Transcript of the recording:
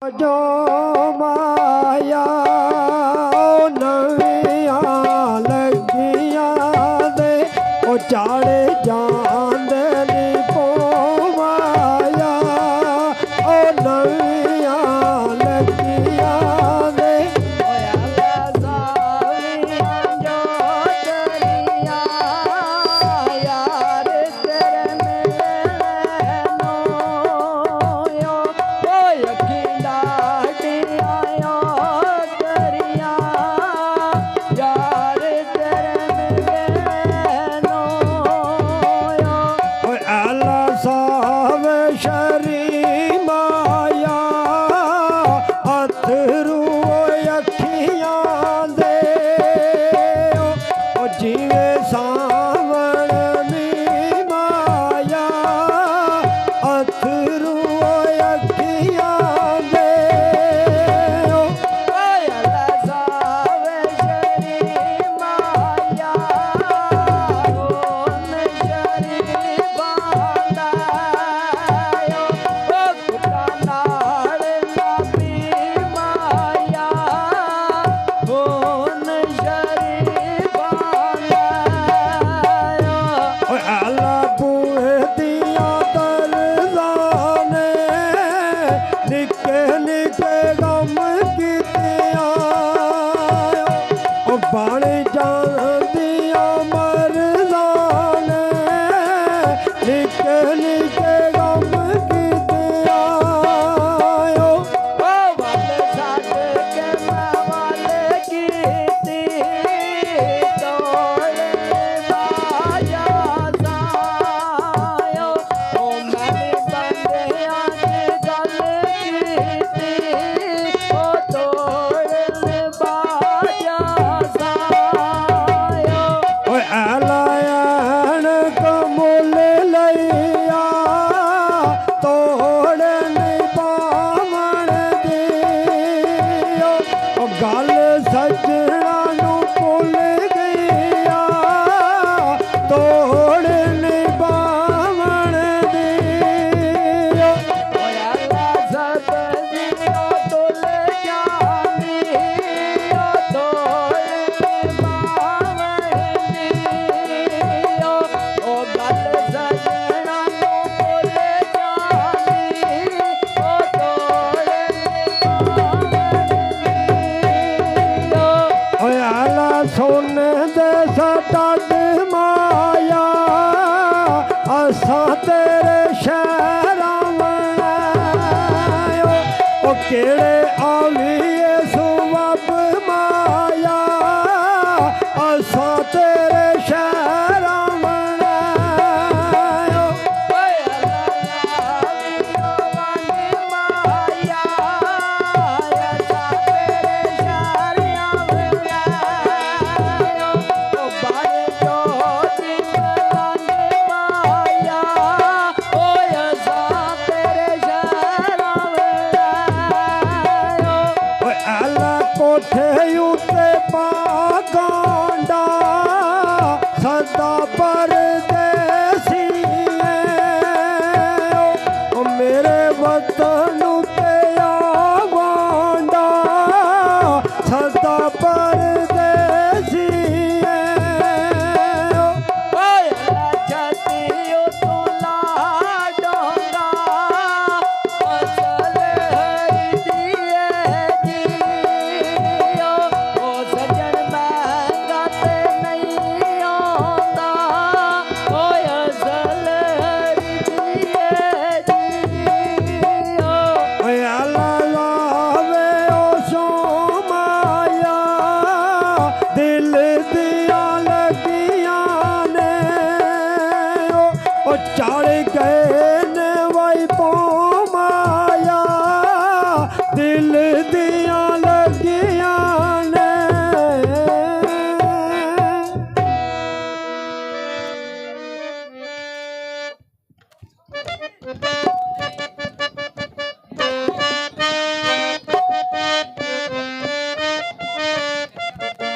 जो माया नवियां लगियां दे ओ चाड़े जांदे नी पो माया ओ नवियां लगियां दे बण जांदियां मरदां ने निके निके गम कीतियां वल छड्ड के मैं वल कीती तोड़ बाजा सायो ओ मैं बंदियां दी गल कीती ओ तोड़ बाजा ऐलान कमुल लैया तोड़ नहीं पावण दियो गल सजना नू भुल गया तोड़ नहीं पावण दियो सब दियो तुल जानी तोड़ सोने दे सटड माया असां तेरे शहरां मनायो ओ केड़े आलिए सुवब माया असां तेरे शहरां मनायो कोठे उते पागांडा सदा परदेसी ओ मेरे वतन उते आवांडा सदा परदेसी चढ़ गए ने वाई पो